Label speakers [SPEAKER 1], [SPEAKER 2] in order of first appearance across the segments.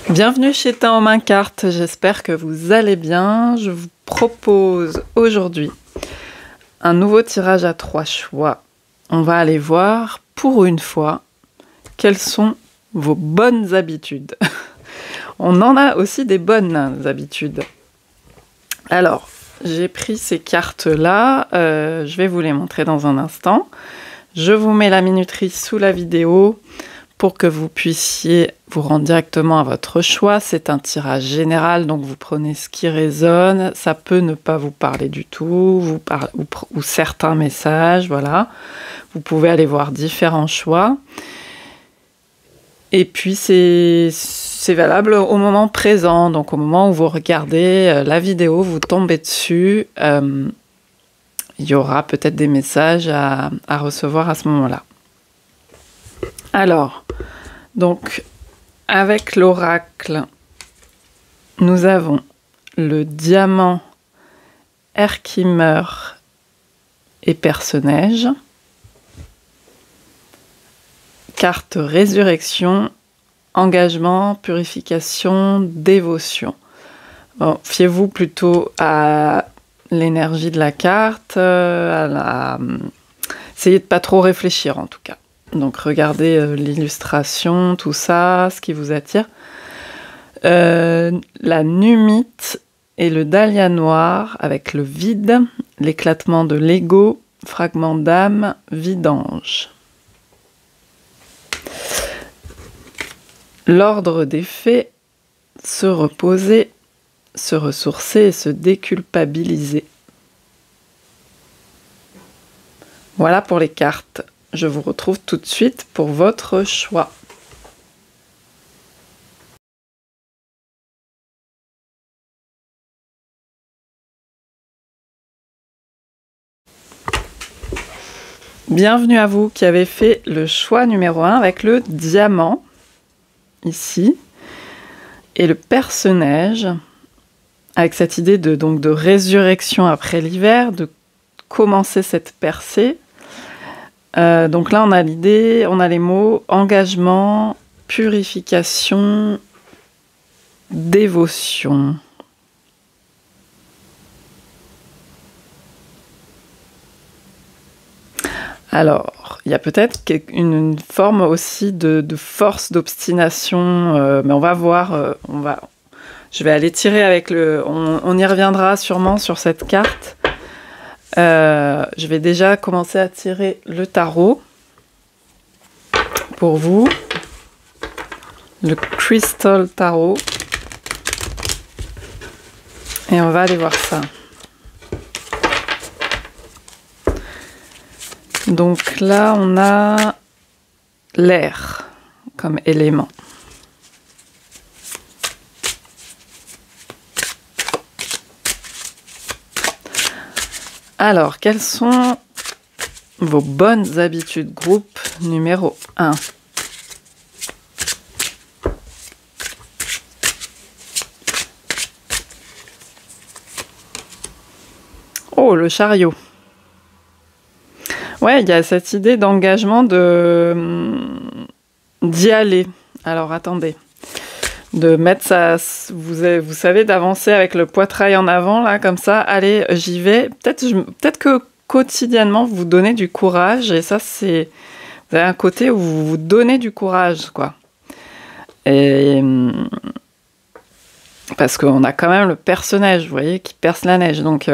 [SPEAKER 1] Bienvenue chez Temps en main carte, j'espère que vous allez bien. Je vous propose aujourd'hui un nouveau tirage à 3 choix. On va aller voir pour une fois quelles sont vos bonnes habitudes. On en a aussi des bonnes habitudes. Alors, j'ai pris ces cartes-là, je vais vous les montrer dans un instant. Je vous mets la minuterie sous la vidéo pour que vous puissiez vous rendre directement à votre choix. C'est un tirage général, donc vous prenez ce qui résonne. Ça peut ne pas vous parler du tout, ou certains messages, voilà. Vous pouvez aller voir différents choix. Et puis c'est valable au moment présent, donc au moment où vous regardez la vidéo, vous tombez dessus, il y aura peut-être des messages à recevoir à ce moment-là. Alors, donc, avec l'oracle, nous avons le diamant, Herkimer et Perce-Neige. Carte résurrection, engagement, purification, dévotion. Bon, fiez-vous plutôt à l'énergie de la carte, essayez de pas trop réfléchir en tout cas. Donc regardez l'illustration, tout ça, ce qui vous attire. La numite et le dahlia noir avec le vide, l'éclatement de l'ego, fragment d'âme, vidange. L'ordre des faits, se reposer, se ressourcer et se déculpabiliser. Voilà pour les cartes. Je vous retrouve tout de suite pour votre choix. Bienvenue à vous qui avez fait le choix numéro 1 avec le diamant, ici, et le Perce-Neige, avec cette idée de résurrection après l'hiver, de commencer cette percée. Donc là, on a l'idée, on a les mots engagement, purification, dévotion. Alors, il y a peut-être une forme aussi de force, d'obstination, mais on va voir, je vais aller tirer avec le... On y reviendra sûrement sur cette carte. Je vais déjà commencer à tirer le tarot pour vous, le Crystal Tarot, et on va aller voir ça. Donc là, on a l'air comme élément. Alors, quelles sont vos bonnes habitudes? Groupe numéro 1. Oh, le chariot. Ouais, il y a cette idée d'engagement d'y aller. Alors, attendez. De mettre ça, vous savez, d'avancer avec le poitrail en avant, là, comme ça. Allez, j'y vais. Peut-être que quotidiennement, vous donnez du courage. Et ça, c'est... Vous avez un côté où vous vous donnez du courage, quoi. Et... Parce qu'on a quand même le Perce-Neige, vous voyez, qui perce la neige. Donc,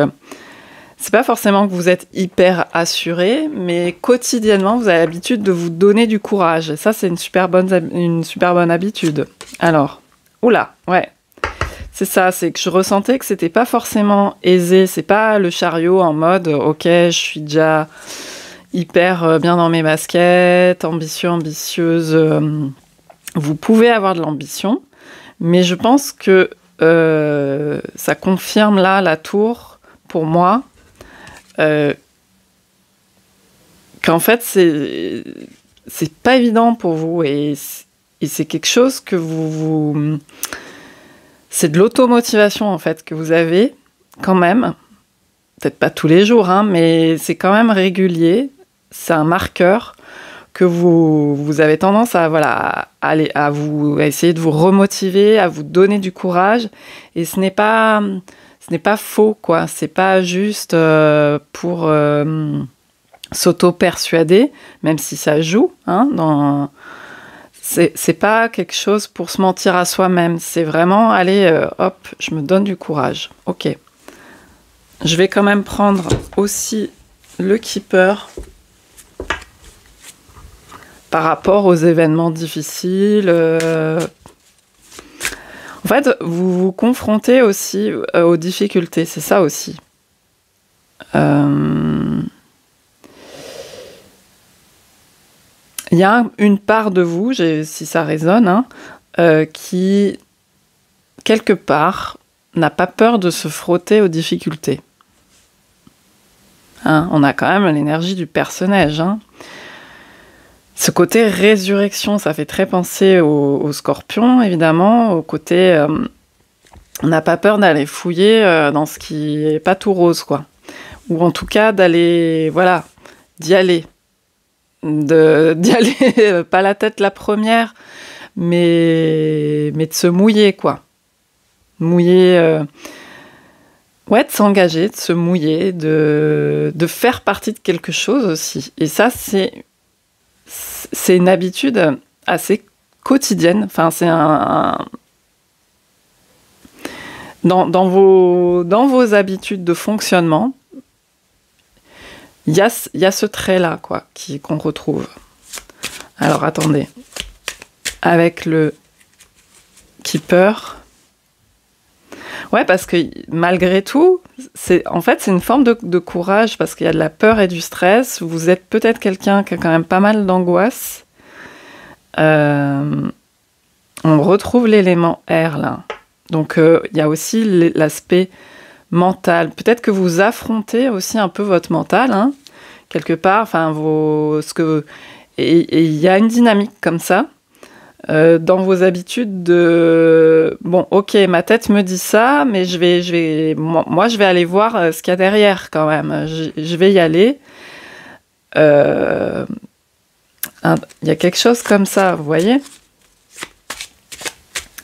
[SPEAKER 1] c'est pas forcément que vous êtes hyper assuré, mais quotidiennement, vous avez l'habitude de vous donner du courage. Et ça, c'est une super bonne habitude. Alors... Oula, ouais, c'est ça, c'est que je ressentais que c'était pas forcément aisé, c'est pas le chariot en mode ok, je suis déjà hyper bien dans mes baskets, ambitieuse. Vous pouvez avoir de l'ambition, mais je pense que ça confirme là la tour pour moi qu'en fait c'est pas évident pour vous et c'est quelque chose que c'est de l'automotivation en fait que vous avez quand même, peut-être pas tous les jours, hein, mais c'est quand même régulier, c'est un marqueur que vous avez tendance à, voilà, à essayer de vous remotiver, à vous donner du courage. Et ce n'est pas faux, quoi. C'est pas juste pour s'auto-persuader, même si ça joue, hein, c'est pas quelque chose pour se mentir à soi-même. C'est vraiment, allez, hop, je me donne du courage. Ok. Je vais quand même prendre aussi le Keeper par rapport aux événements difficiles. En fait, vous vous confrontez aussi aux difficultés, c'est ça aussi. Il y a une part de vous, si ça résonne, qui, quelque part, n'a pas peur de se frotter aux difficultés. On a quand même l'énergie du personnage. Ce côté résurrection, ça fait très penser au scorpion, évidemment, au côté... on n'a pas peur d'aller fouiller dans ce qui n'est pas tout rose, quoi. Ou en tout cas, d'y aller. D'y aller, pas la tête la première, mais de se mouiller, quoi. Mouiller... de s'engager, de se mouiller, de faire partie de quelque chose aussi. Et ça, c'est une habitude assez quotidienne. Enfin, c'est dans vos habitudes de fonctionnement, il y a ce trait-là, quoi, qu'on retrouve. Alors, attendez. Avec le Keeper... Ouais, parce que malgré tout, c'est une forme de courage, parce qu'il y a de la peur et du stress. Vous êtes peut-être quelqu'un qui a quand même pas mal d'angoisse. On retrouve l'élément R, là. Donc, il y a aussi l'aspect mental. Peut-être que vous affrontez aussi un peu votre mental, quelque part. Enfin, et il y a une dynamique comme ça. Dans vos habitudes de bon, ok, ma tête me dit ça, mais je vais aller voir ce qu'il y a derrière quand même. Je vais y aller. Il y a quelque chose comme ça, vous voyez.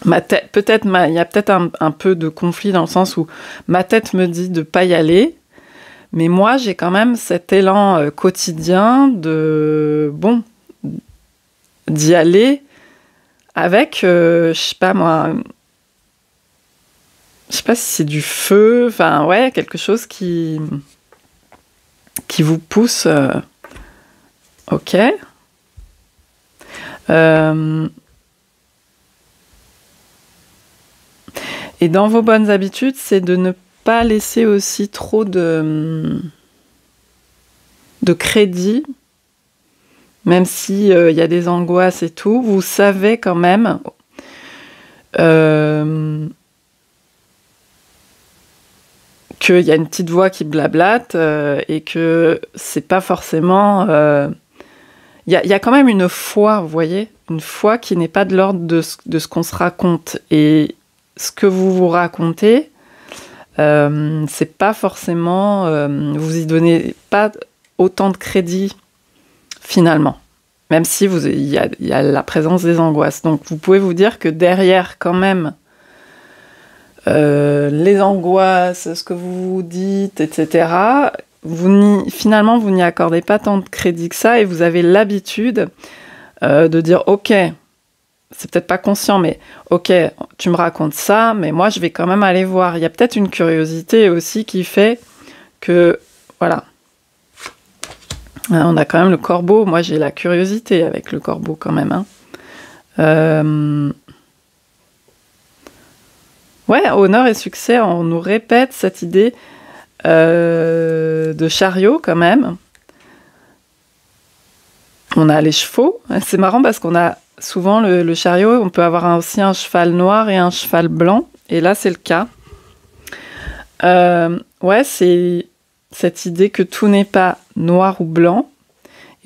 [SPEAKER 1] Ma tête, il y a peut-être un peu de conflit dans le sens où ma tête me dit de pas y aller, mais moi j'ai quand même cet élan quotidien d'y aller. Avec, je sais pas moi, je sais pas si c'est du feu, enfin ouais, quelque chose qui vous pousse. Ok. Et dans vos bonnes habitudes, c'est de ne pas laisser aussi trop de crédit. Même s'il y a des angoisses et tout, vous savez quand même qu'il y a une petite voix qui blablate et que c'est pas forcément... Il y a quand même une foi, vous voyez, une foi qui n'est pas de l'ordre de ce qu'on se raconte. Et ce que vous vous racontez, c'est pas forcément... vous y donnez pas autant de crédit finalement, même si il y a la présence des angoisses. Donc vous pouvez vous dire que derrière quand même les angoisses, ce que vous vous dites, etc., finalement vous n'y accordez pas tant de crédit que ça, et vous avez l'habitude de dire ok, c'est peut-être pas conscient, mais ok, tu me racontes ça, mais moi je vais quand même aller voir. Il y a peut-être une curiosité aussi qui fait que voilà. On a quand même le corbeau. Moi, j'ai la curiosité avec le corbeau quand même. Ouais, honneur et succès, on nous répète cette idée de chariot quand même. On a les chevaux. C'est marrant parce qu'on a souvent le chariot, on peut avoir aussi un cheval noir et un cheval blanc. Et là, c'est le cas. Ouais, c'est cette idée que tout n'est pas noir ou blanc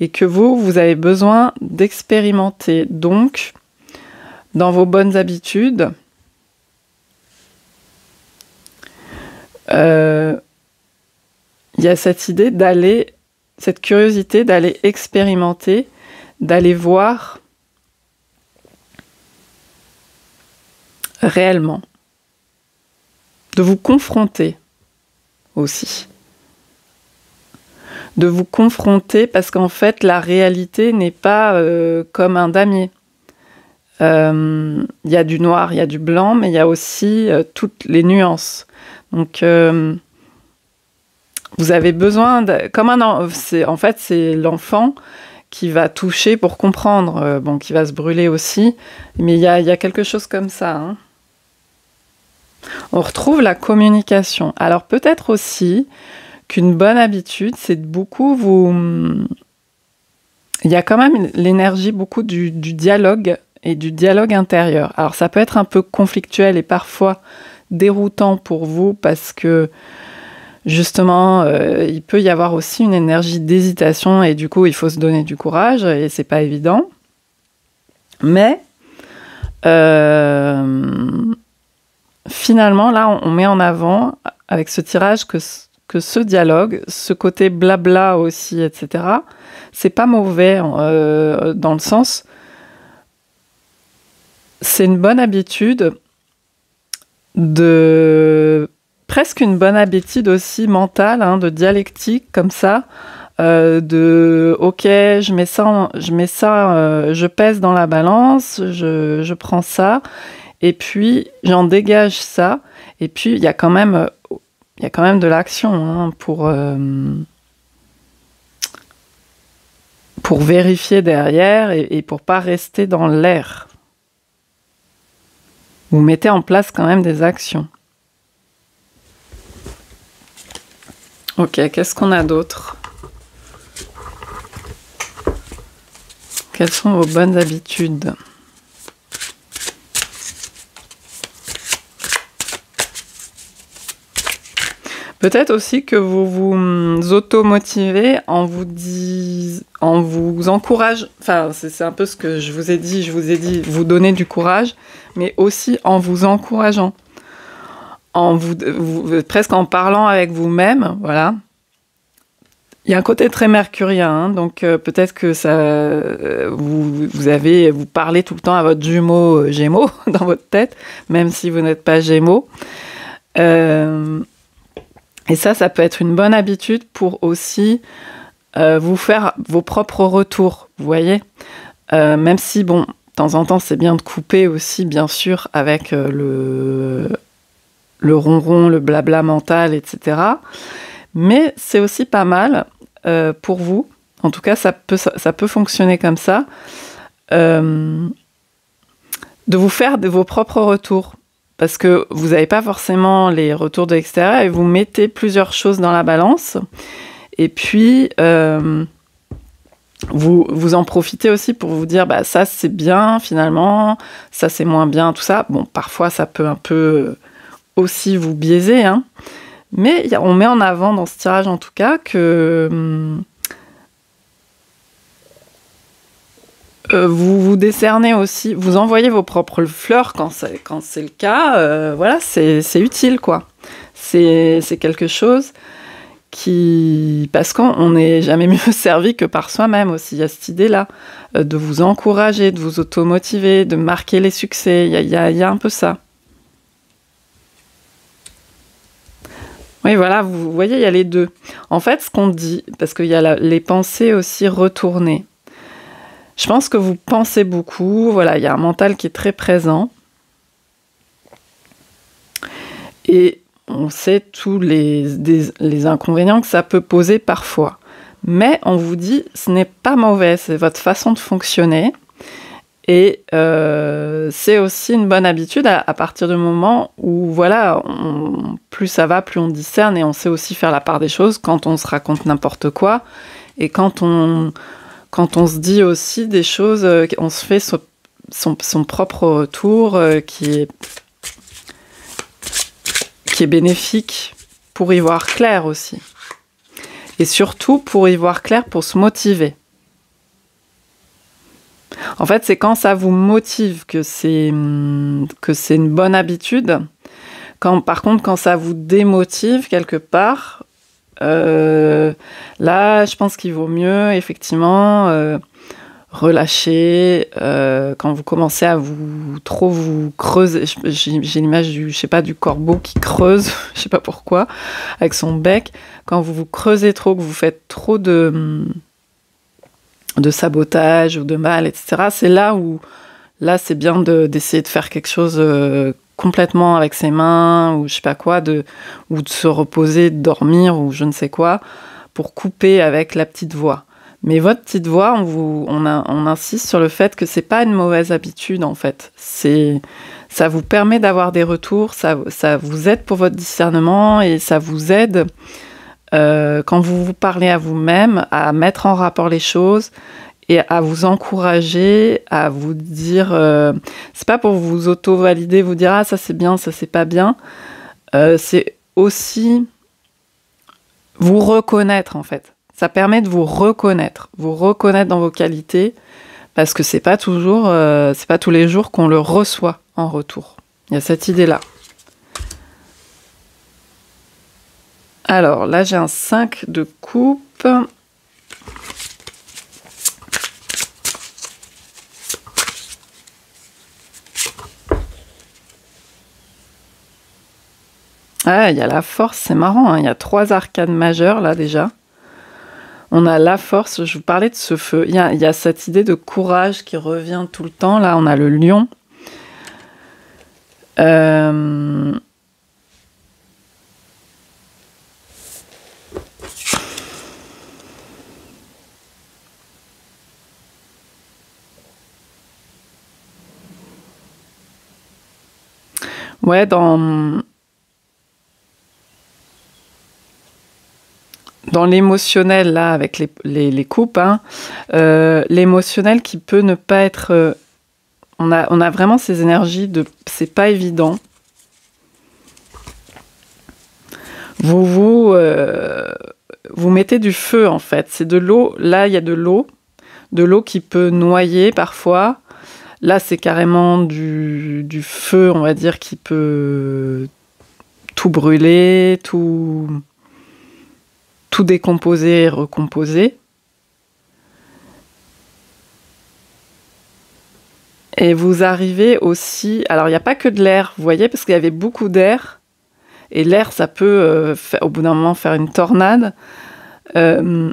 [SPEAKER 1] et que vous avez besoin d'expérimenter. Donc, dans vos bonnes habitudes, il y a cette idée cette curiosité d'aller expérimenter d'aller voir réellement, de vous confronter aussi. De vous confronter parce qu'en fait, la réalité n'est pas comme un damier. Il y a du noir, il y a du blanc, mais il y a aussi toutes les nuances. Donc, vous avez besoin en fait, c'est l'enfant qui va toucher pour comprendre, qui va se brûler aussi, mais il y a quelque chose comme ça. Hein. On retrouve la communication. Alors peut-être aussi qu'une bonne habitude, c'est de beaucoup vous... Il y a quand même l'énergie beaucoup du dialogue et du dialogue intérieur. Alors ça peut être un peu conflictuel et parfois déroutant pour vous parce que justement, il peut y avoir aussi une énergie d'hésitation et du coup, il faut se donner du courage et c'est pas évident. Mais finalement, là, on met en avant avec ce tirage que ce dialogue, ce côté blabla aussi, etc., c'est pas mauvais dans le sens, c'est une bonne habitude presque une bonne habitude aussi mentale, hein, de dialectique comme ça, ok, je pèse dans la balance, je prends ça, et puis j'en dégage ça, et puis il y a quand même de l'action hein, pour vérifier derrière et pour pas rester dans l'air. Vous mettez en place quand même des actions. Ok, qu'est-ce qu'on a d'autre? Quelles sont vos bonnes habitudes? Peut-être aussi que vous vous automotivez en vous encourageant. Enfin, c'est un peu ce que je vous ai dit. Vous donner du courage, mais aussi en vous encourageant. Presque en parlant avec vous-même, voilà. Il y a un côté très mercurien, hein, donc peut-être que vous parlez tout le temps à votre jumeau Gémeaux dans votre tête, même si vous n'êtes pas Gémeaux. Et ça peut être une bonne habitude pour aussi vous faire vos propres retours, vous voyez. Même si, bon, de temps en temps, c'est bien de couper aussi, bien sûr, avec le ronron, le blabla mental, etc. Mais c'est aussi pas mal pour vous. En tout cas, ça peut fonctionner comme ça. De vous faire vos propres retours. Parce que vous n'avez pas forcément les retours de l'extérieur et vous mettez plusieurs choses dans la balance. Et puis, vous en profitez aussi pour vous dire, bah, ça c'est bien finalement, ça c'est moins bien, tout ça. Bon, parfois ça peut un peu aussi vous biaiser, hein. Mais on met en avant dans ce tirage en tout cas que vous décernez aussi, vous envoyez vos propres fleurs quand c'est le cas. Voilà, c'est utile, quoi. C'est quelque chose parce qu'on n'est jamais mieux servi que par soi-même aussi. Il y a cette idée-là de vous encourager, de vous automotiver, de marquer les succès. Il y a un peu ça. Oui, voilà, vous voyez, il y a les deux. En fait, ce qu'on dit, parce qu'il y a les pensées aussi retournées. Je pense que vous pensez beaucoup, voilà, il y a un mental qui est très présent. Et on sait tous les inconvénients que ça peut poser parfois. Mais on vous dit, ce n'est pas mauvais, c'est votre façon de fonctionner. Et c'est aussi une bonne habitude à partir du moment où, voilà, plus ça va, plus on discerne et on sait aussi faire la part des choses quand on se raconte n'importe quoi et quand on se dit aussi des choses, on se fait son propre retour qui est bénéfique pour y voir clair aussi. Et surtout pour y voir clair, pour se motiver. En fait, c'est quand ça vous motive que c'est une bonne habitude. Par contre, quand ça vous démotive quelque part, là, je pense qu'il vaut mieux, effectivement, relâcher, quand vous commencez à trop vous creuser. J'ai l'image du, je sais pas, du corbeau qui creuse, je sais pas pourquoi, avec son bec. Quand vous vous creusez trop, que vous faites trop de sabotage ou de mal, etc. C'est là où, là, c'est bien d'essayer de faire quelque chose complètement avec ses mains, ou je sais pas quoi, ou de se reposer, de dormir, ou je ne sais quoi, pour couper avec la petite voix. Mais votre petite voix, on insiste sur le fait que c'est pas une mauvaise habitude, en fait. Ça vous permet d'avoir des retours, ça vous aide pour votre discernement, et ça vous aide, quand vous vous parlez à vous-même, à mettre en rapport les choses, et à vous encourager, à vous dire... c'est pas pour vous auto-valider, vous dire « Ah, ça c'est bien, ça c'est pas bien ». C'est aussi vous reconnaître, en fait. Ça permet de vous reconnaître dans vos qualités, parce que c'est pas tous les jours qu'on le reçoit en retour. Il y a cette idée-là. Alors, là, j'ai un 5 de coupe. Ah, il y a la force, c'est marrant, hein. Il y a 3 arcanes majeures, là, déjà. On a la force, je vous parlais de ce feu. Il y a cette idée de courage qui revient tout le temps. Là, on a le lion. Ouais, dans l'émotionnel, là, avec les coupes, hein, l'émotionnel qui peut ne pas être... on a vraiment ces énergies de... C'est pas évident. Vous mettez du feu, en fait. C'est de l'eau. Là, il y a de l'eau qui peut noyer parfois. Là, c'est carrément du feu, on va dire, qui peut tout brûler, tout décomposer et recomposer. Et vous arrivez aussi... Alors, il n'y a pas que de l'air, vous voyez, parce qu'il y avait beaucoup d'air. Et l'air, ça peut, au bout d'un moment, faire une tornade. Là,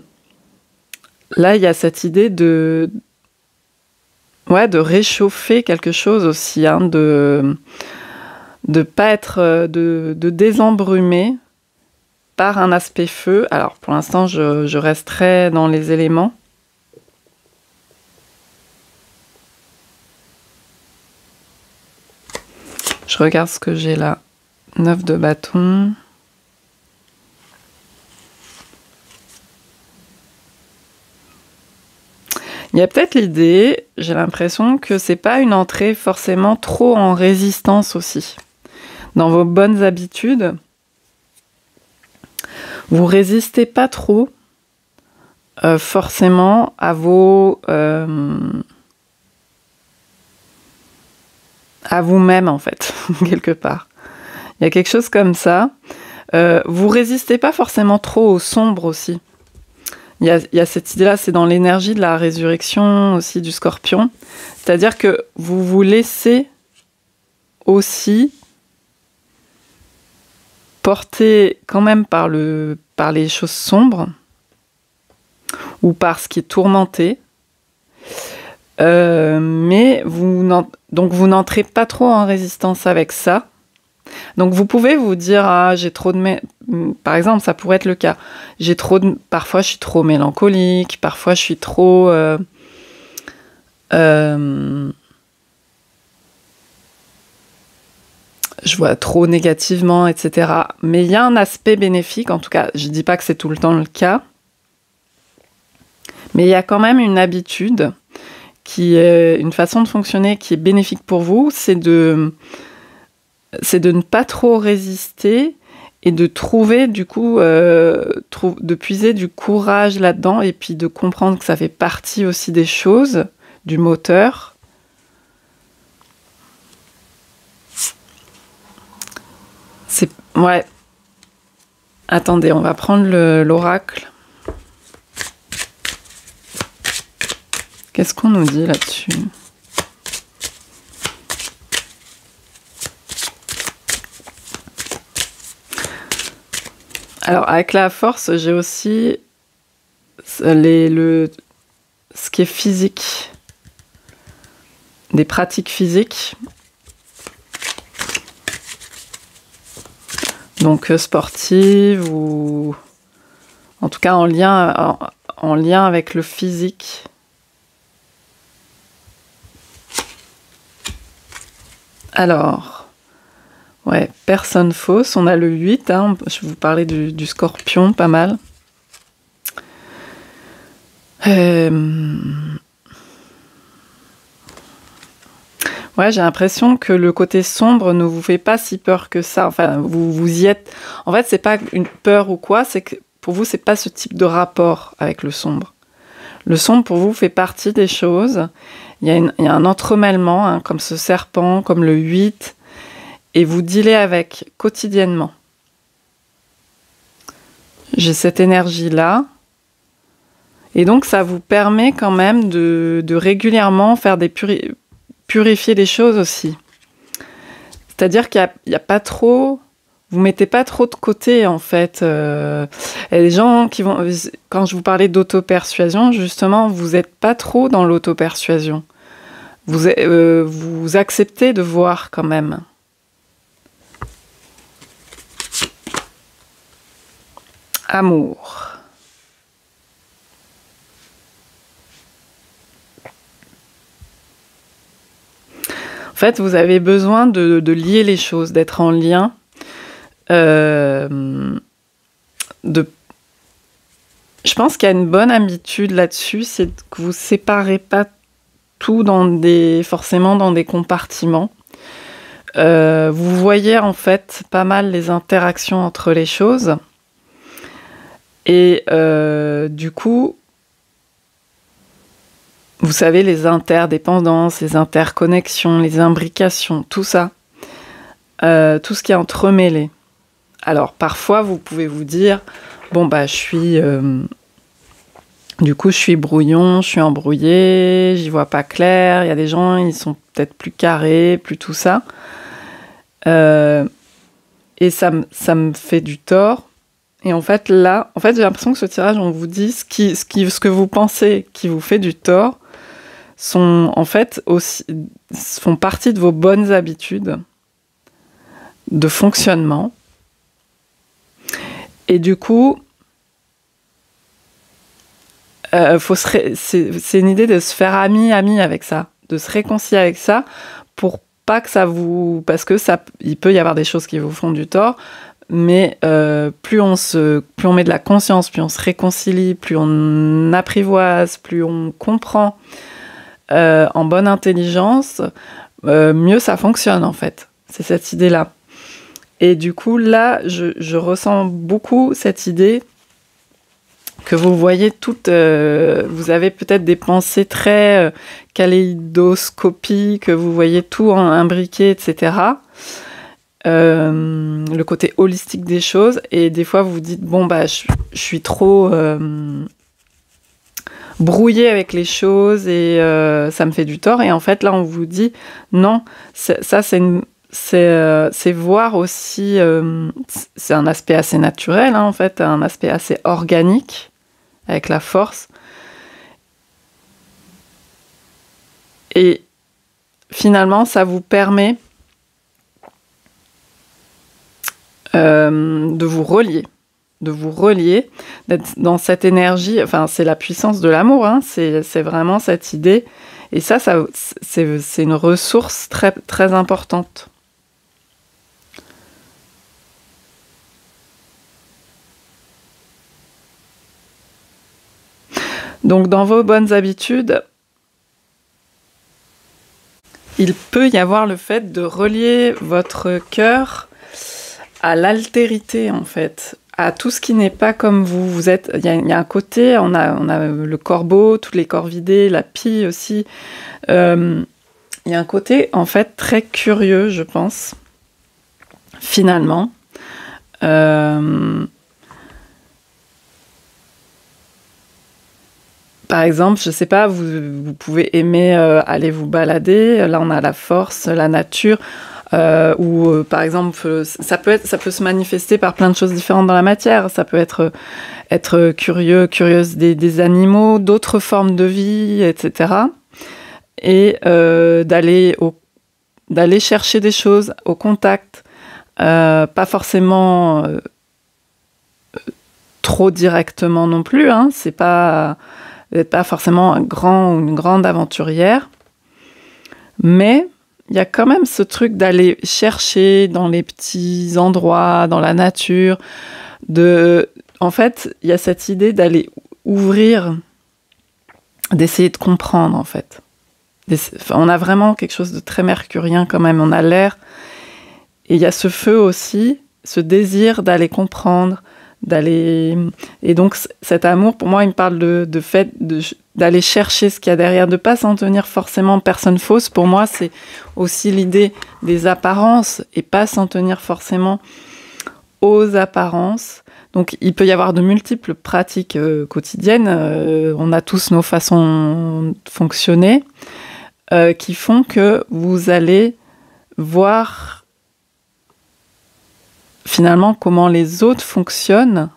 [SPEAKER 1] il y a cette idée de réchauffer quelque chose aussi, hein, de pas être... de désembrumer par un aspect feu. Alors, pour l'instant, je resterai dans les éléments. Je regarde ce que j'ai là. 9 de bâton. Il y a peut-être l'idée, j'ai l'impression que c'est pas une entrée forcément trop en résistance aussi. Dans vos bonnes habitudes, vous résistez pas trop forcément à vos... à vous-même, en fait, quelque part. Il y a quelque chose comme ça. Vous résistez pas forcément trop au sombre aussi. Il y a cette idée-là, c'est dans l'énergie de la résurrection aussi du Scorpion. C'est-à-dire que vous vous laissez aussi porter quand même par les choses sombres ou par ce qui est tourmenté. Mais vous n'entrez pas trop en résistance avec ça. Donc vous pouvez vous dire j'ai trop de par exemple, ça pourrait être le cas. Parfois je suis trop mélancolique, parfois je suis trop je vois trop négativement, etc. Mais il y a un aspect bénéfique, en tout cas, je dis pas que c'est tout le temps le cas. Mais il y a quand même une habitude qui est une façon de fonctionner qui est bénéfique pour vous, c'est de ne pas trop résister et de trouver du coup, de puiser du courage là-dedans et puis de comprendre que ça fait partie aussi des choses, du moteur. Ouais. Attendez, on va prendre l'oracle. Qu'est-ce qu'on nous dit là-dessus? Alors, avec la force, j'ai aussi ce qui est physique, des pratiques physiques. Donc, sportives ou en tout cas en lien avec le physique. Alors, ouais, personne fausse. On a le 8, hein, je vais vous parler du scorpion, pas mal. Ouais, j'ai l'impression que le côté sombre ne vous fait pas si peur que ça. Enfin, vous y êtes... En fait, c'est pas une peur ou quoi, c'est que pour vous, c'est pas ce type de rapport avec le sombre. Le sombre, pour vous, fait partie des choses. Il y a un entremêlement, hein, comme ce serpent, comme le 8, et vous dealez avec quotidiennement. J'ai cette énergie-là. Et donc, ça vous permet quand même de régulièrement faire purifier les choses aussi. C'est-à-dire qu'il y a pas trop... Vous mettez pas trop de côté, en fait. Il y a des gens qui vont... Quand je vous parlais d'auto-persuasion, justement, vous n'êtes pas trop dans l'auto-persuasion. Vous acceptez de voir quand même. Amour. En fait, vous avez besoin de lier les choses, d'être en lien. Je pense qu'il y a une bonne habitude là-dessus, c'est que vous ne séparez pas tout forcément dans des compartiments. Vous voyez en fait pas mal les interactions entre les choses. Et du coup, vous savez, les interdépendances, les interconnexions, les imbrications, tout ça, tout ce qui est entremêlé. Alors, parfois, vous pouvez vous dire, bon, bah, je suis brouillon, je suis embrouillé, j'y vois pas clair. Il y a des gens, ils sont peut-être plus carrés, plus tout ça. Et ça me fait du tort. Et en fait, là, j'ai l'impression que ce tirage, on vous dit ce que vous pensez qui vous fait du tort font partie de vos bonnes habitudes de fonctionnement. Et du coup, c'est une idée de se faire ami avec ça, de se réconcilier avec ça, pour pas que ça vous... Parce que il peut y avoir des choses qui vous font du tort, mais plus on met de la conscience, plus on se réconcilie, plus on apprivoise, plus on comprend en bonne intelligence, mieux ça fonctionne en fait. C'est cette idée-là. Et du coup, là, je ressens beaucoup cette idée que vous voyez toutes... vous avez peut-être des pensées très kaléidoscopiques, vous voyez tout imbriqué, etc. Le côté holistique des choses. Et des fois, vous vous dites, bon, bah, je suis trop brouillée avec les choses et ça me fait du tort. Et en fait, là, on vous dit, non, ça, c'est voir aussi, c'est un aspect assez naturel, hein, en fait, un aspect assez organique, avec la force. Et finalement, ça vous permet de vous relier, d'être dans cette énergie, enfin, c'est la puissance de l'amour, hein, c'est vraiment cette idée. Et ça c'est une ressource très, très importante. Donc, dans vos bonnes habitudes, il peut y avoir le fait de relier votre cœur à l'altérité, en fait, à tout ce qui n'est pas comme vous. Vous êtes, il y a un côté, on a le corbeau, tous les corvidés, la pie aussi. Il y a un côté, en fait, très curieux, je pense, finalement. Par exemple, je sais pas, vous pouvez aimer aller vous balader. Là, on a la force, la nature. Ou par exemple, ça peut se manifester par plein de choses différentes dans la matière. Ça peut être curieuse des animaux, d'autres formes de vie, etc. Et d'aller chercher des choses au contact, pas forcément trop directement non plus. Hein, c'est pas forcément un grand ou une grande aventurière, mais il y a quand même ce truc d'aller chercher dans les petits endroits, dans la nature, en fait, il y a cette idée d'aller ouvrir, d'essayer de comprendre, en fait. On a vraiment quelque chose de très mercurien quand même, on a l'air, et il y a ce feu aussi, ce désir d'aller comprendre, et donc cet amour, pour moi, il me parle de fait d'aller chercher ce qu'il y a derrière, de ne pas s'en tenir forcément personne fausse. Pour moi, c'est aussi l'idée des apparences et pas s'en tenir forcément aux apparences. Donc, il peut y avoir de multiples pratiques quotidiennes. On a tous nos façons de fonctionner qui font que vous allez voir finalement comment les autres fonctionnent,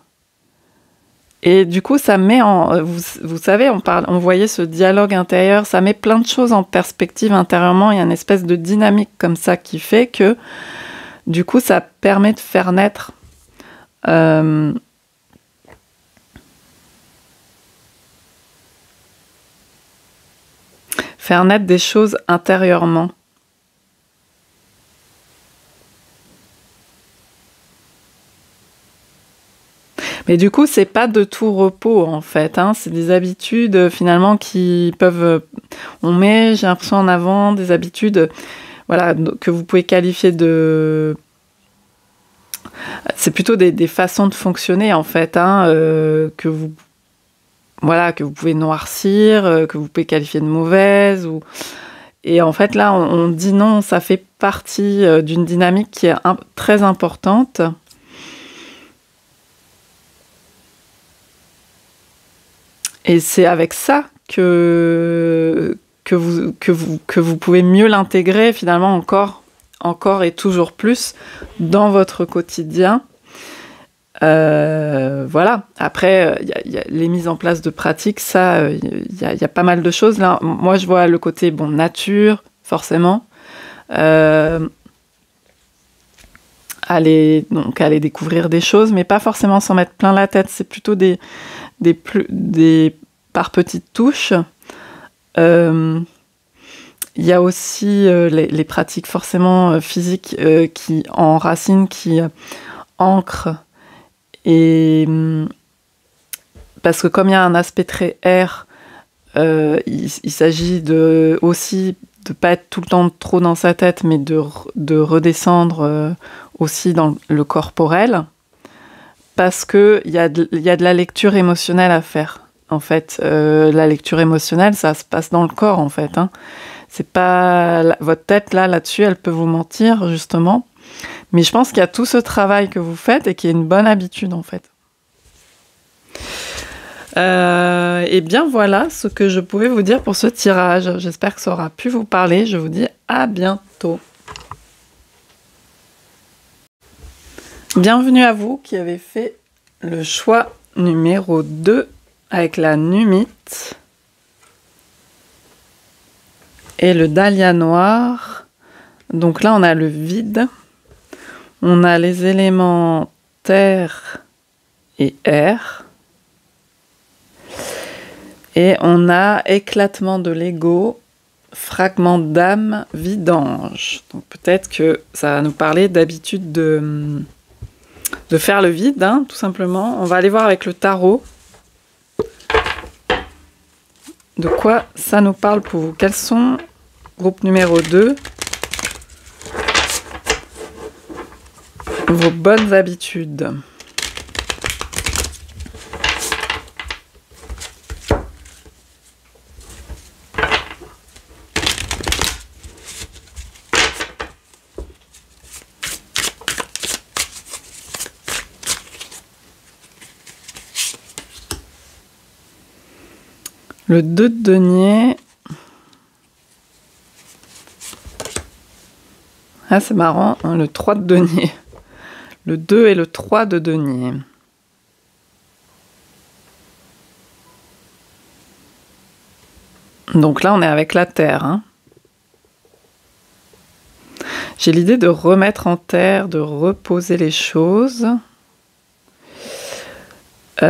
[SPEAKER 1] et du coup ça met vous savez, on voyait ce dialogue intérieur, ça met plein de choses en perspective intérieurement. Il y a une espèce de dynamique comme ça qui fait que du coup ça permet de faire naître des choses intérieurement. Mais du coup, c'est pas de tout repos, en fait. Hein. C'est des habitudes, finalement, qui peuvent... On met, j'ai l'impression, en avant des habitudes voilà, que vous pouvez qualifier de... C'est plutôt des façons de fonctionner, en fait, hein, que vous pouvez noircir, que vous pouvez qualifier de mauvaises. Et en fait, là, on dit non, ça fait partie d'une dynamique qui est très importante. Et c'est avec ça que vous pouvez mieux l'intégrer finalement encore et toujours plus dans votre quotidien. Voilà. Après, il y a les mises en place de pratiques, ça, il y a pas mal de choses. Là, moi, je vois le côté nature, forcément. Aller découvrir des choses, mais pas forcément s'en mettre plein la tête. C'est plutôt par petites touches. Il y a aussi les pratiques forcément physiques qui enracinent, qui ancrent. Et parce que comme il y a un aspect très air, il s'agit aussi de pas être tout le temps trop dans sa tête, mais de redescendre aussi dans le corporel. Parce qu'il y a de la lecture émotionnelle à faire, en fait. La lecture émotionnelle, ça se passe dans le corps, en fait. Hein. C'est pas... Votre tête, là-dessus, elle peut vous mentir, justement. Mais je pense qu'il y a tout ce travail que vous faites et qui est une bonne habitude, en fait. Et bien, voilà ce que je pouvais vous dire pour ce tirage. J'espère que ça aura pu vous parler. Je vous dis à bientôt. Bienvenue à vous qui avez fait le choix numéro 2 avec la numite et le dahlia noir. Donc là, on a le vide. On a les éléments terre et air. Et on a éclatement de l'ego, fragment d'âme, vidange. Donc peut-être que ça va nous parler d'habitude de faire le vide, hein, tout simplement. On va aller voir avec le tarot de quoi ça nous parle pour vous. Quels sont, groupe numéro 2, vos bonnes habitudes? Le 2 de denier. Ah, c'est marrant, hein, le 3 de denier. Le 2 et le 3 de denier. Donc là, on est avec la terre. Hein. J'ai l'idée de remettre en terre, de reposer les choses. Il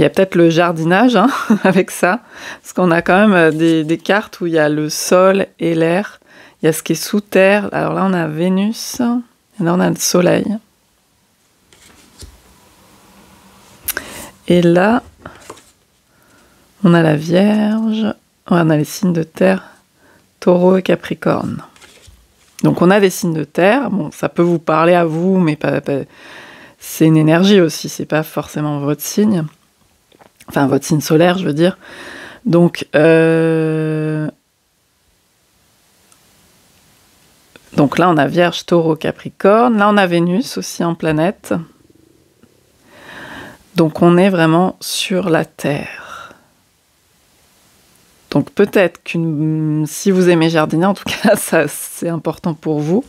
[SPEAKER 1] y a peut-être le jardinage hein, avec ça, parce qu'on a quand même des cartes où il y a le sol et l'air. Il y a ce qui est sous terre. Alors là, on a Vénus, et là, on a le Soleil. Et là, on a la Vierge, on a les signes de terre, Taureau et Capricorne. Donc on a des signes de terre, bon, ça peut vous parler à vous, mais c'est une énergie aussi, c'est pas forcément votre signe. Enfin, votre signe solaire, je veux dire. Donc là, on a Vierge, Taureau, Capricorne. Là, on a Vénus aussi en planète. Donc on est vraiment sur la Terre. Donc peut-être si vous aimez jardiner, en tout cas, ça c'est important pour vous.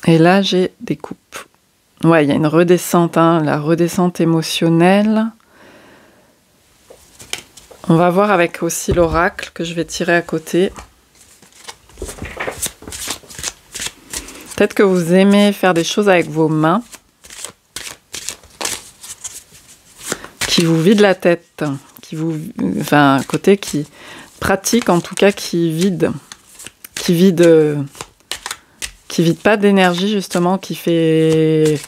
[SPEAKER 1] Et là, j'ai des coupes. Ouais, il y a une redescente, hein, la redescente émotionnelle. On va voir avec aussi l'oracle que je vais tirer à côté. Peut-être que vous aimez faire des choses avec vos mains qui vous vident la tête, enfin, un côté qui pratique, en tout cas, qui vide pas d'énergie, justement, qui fait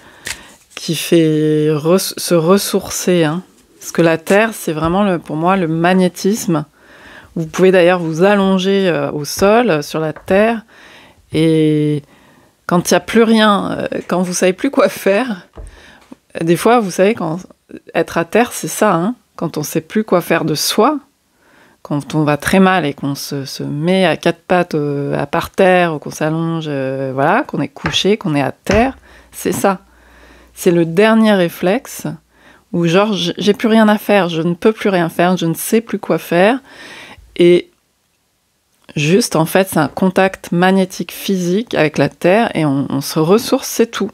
[SPEAKER 1] se ressourcer. Hein. Parce que la Terre, c'est vraiment, pour moi, le magnétisme. Vous pouvez d'ailleurs vous allonger au sol, sur la Terre, et quand il n'y a plus rien, quand vous ne savez plus quoi faire, des fois, vous savez, être à terre, c'est ça, hein, quand on ne sait plus quoi faire de soi, quand on va très mal et qu'on se met à quatre pattes par terre, ou qu'on s'allonge, voilà, qu'on est couché, qu'on est à terre, c'est ça. C'est le dernier réflexe où genre, j'ai plus rien à faire, je ne peux plus rien faire, je ne sais plus quoi faire, et juste, en fait, c'est un contact magnétique physique avec la Terre et on se ressource, c'est tout.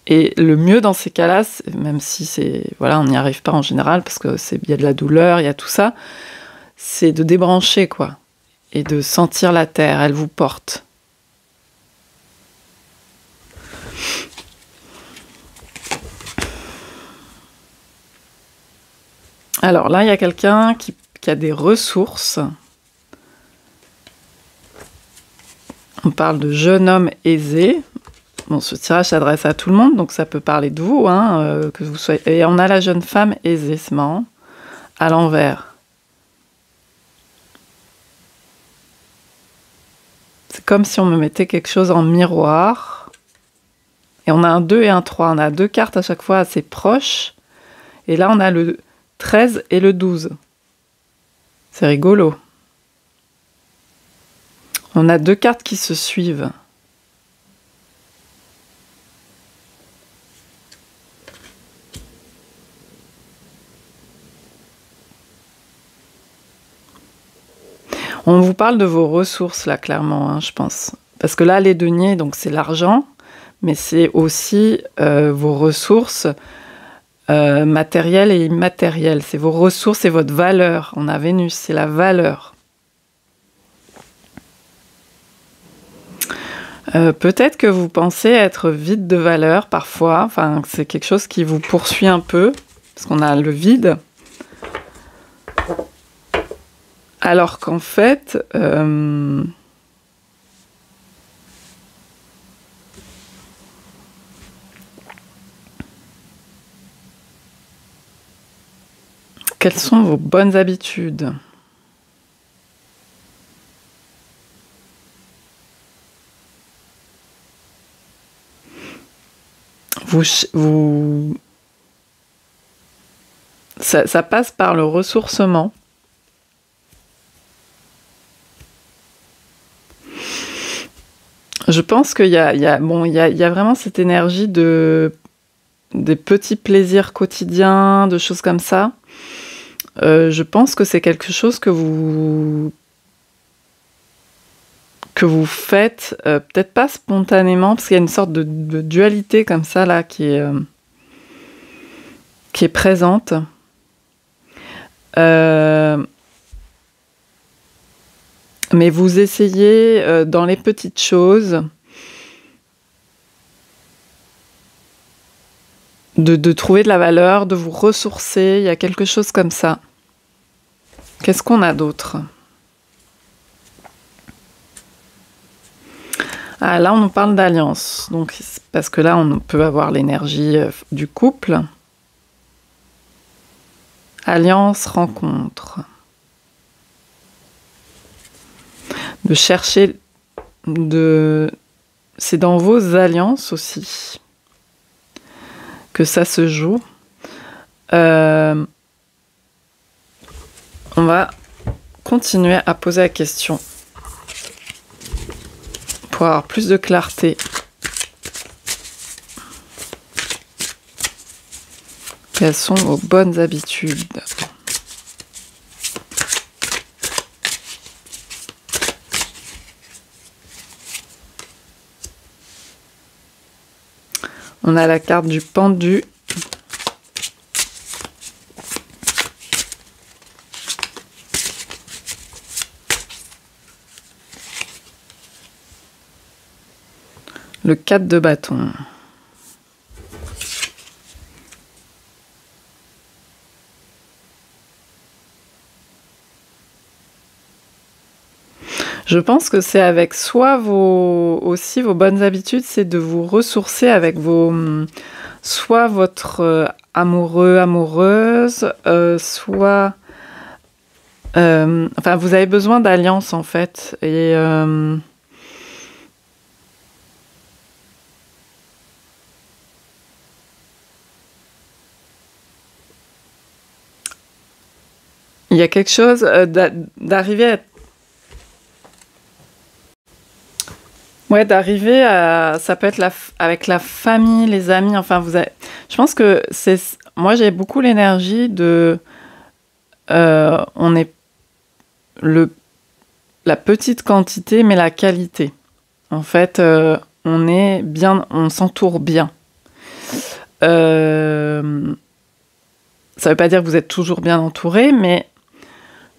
[SPEAKER 1] Et le mieux dans ces cas-là, même si on n'y arrive pas en général parce que y a de la douleur, il y a tout ça, c'est de débrancher, quoi. Et de sentir la Terre, elle vous porte. Alors là, il y a quelqu'un qui a des ressources. On parle de jeune homme aisé. Bon, ce tirage s'adresse à tout le monde, donc ça peut parler de vous, hein, que vous soyez. Et on a la jeune femme aisée, c'est marrant, à l'envers. C'est comme si on me mettait quelque chose en miroir. Et on a un 2 et un 3. On a deux cartes à chaque fois assez proches. Et là, on a le 13 et le 12. C'est rigolo. On a deux cartes qui se suivent. On vous parle de vos ressources, là, clairement, hein, je pense. Parce que là, les deniers, donc c'est l'argent, mais c'est aussi vos ressources matérielles et immatérielles. C'est vos ressources et votre valeur. On a Vénus, c'est la valeur. Peut-être que vous pensez être vide de valeur parfois. Enfin, c'est quelque chose qui vous poursuit un peu, parce qu'on a le vide. Alors qu'en fait, quelles sont vos bonnes habitudes ? Ça passe par le ressourcement. Je pense qu'il y a vraiment cette énergie des petits plaisirs quotidiens, de choses comme ça. Je pense que c'est quelque chose que vous faites, peut-être pas spontanément, parce qu'il y a une sorte de dualité comme ça là qui est présente. Mais vous essayez dans les petites choses de trouver de la valeur, de vous ressourcer. Il y a quelque chose comme ça. Qu'est-ce qu'on a d'autre? Ah, là, on nous parle d'alliance. Donc, parce que là, on peut avoir l'énergie du couple. Alliance, rencontre. De chercher c'est dans vos alliances aussi que ça se joue. On va continuer à poser la question pour avoir plus de clarté. Quelles sont vos bonnes habitudes? On a la carte du pendu. Le 4 de bâton. Je pense que c'est avec aussi vos bonnes habitudes, c'est de vous ressourcer avec soit votre amoureux, amoureuse, soit... enfin, vous avez besoin d'alliance, en fait. Et... il y a quelque chose d'arriver à... Ouais, d'arriver à... Ça peut être avec la famille, les amis, enfin, je pense que c'est... Moi, j'ai beaucoup l'énergie de... on est la petite quantité, mais la qualité. En fait, on s'entoure bien. Ça ne veut pas dire que vous êtes toujours bien entouré, mais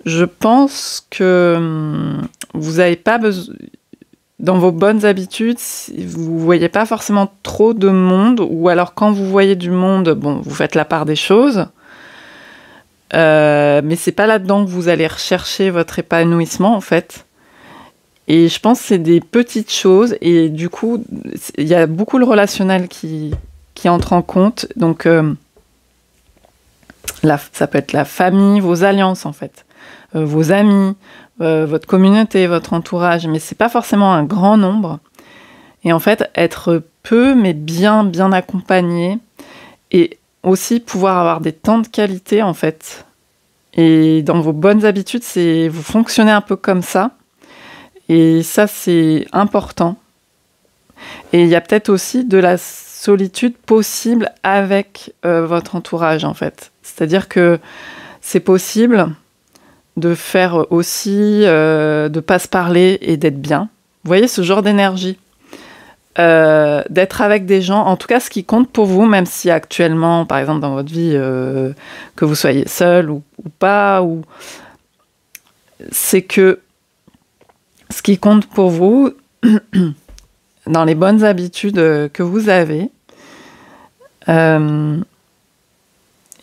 [SPEAKER 1] je pense que vous n'avez pas besoin... Dans vos bonnes habitudes, vous ne voyez pas forcément trop de monde, ou alors quand vous voyez du monde, bon, vous faites la part des choses, mais c'est pas là-dedans que vous allez rechercher votre épanouissement, en fait. Et je pense que c'est des petites choses, et du coup, il y a beaucoup le relationnel qui entre en compte. Donc, ça peut être la famille, vos alliances, en fait, vos amis, votre communauté, votre entourage, mais c'est pas forcément un grand nombre. Et en fait, être peu, mais bien accompagné, et aussi pouvoir avoir des temps de qualité, en fait. Et dans vos bonnes habitudes, vous fonctionnez un peu comme ça. Et ça, c'est important. Et il y a peut-être aussi de la solitude possible avec votre entourage, en fait. C'est-à-dire que c'est possible de faire aussi, de pas se parler et d'être bien. Vous voyez ce genre d'énergie, d'être avec des gens, en tout cas ce qui compte pour vous, même si actuellement, par exemple dans votre vie, que vous soyez seul ou pas, c'est que ce qui compte pour vous, dans les bonnes habitudes que vous avez, et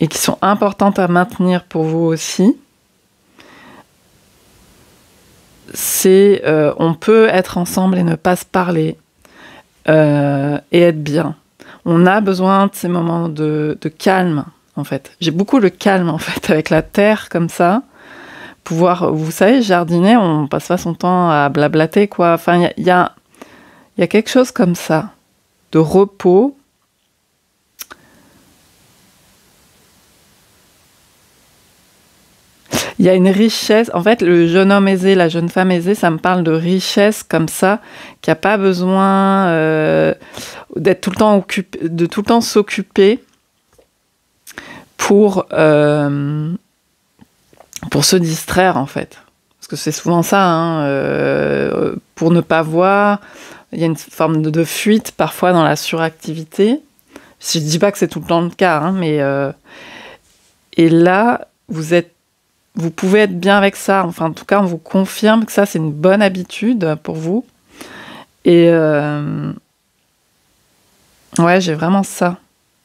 [SPEAKER 1] qui sont importantes à maintenir pour vous aussi, c'est on peut être ensemble et ne pas se parler et être bien. On a besoin de ces moments de calme, en fait. J'ai beaucoup le calme, en fait, avec la terre, comme ça. Pouvoir, vous savez, jardiner, on passe pas son temps à blablater, quoi. Enfin, il y a quelque chose comme ça, de repos. Il y a une richesse. En fait, le jeune homme aisé, la jeune femme aisée, ça me parle de richesse comme ça, qui n'a pas besoin d'être tout le temps occupé, de tout le temps s'occuper pour se distraire, en fait. Parce que c'est souvent ça, hein, pour ne pas voir. Il y a une forme de fuite parfois dans la suractivité. Je ne dis pas que c'est tout le temps le cas, hein, mais et là, vous pouvez être bien avec ça. Enfin, en tout cas, on vous confirme que ça, c'est une bonne habitude pour vous. Et ouais, j'ai vraiment ça.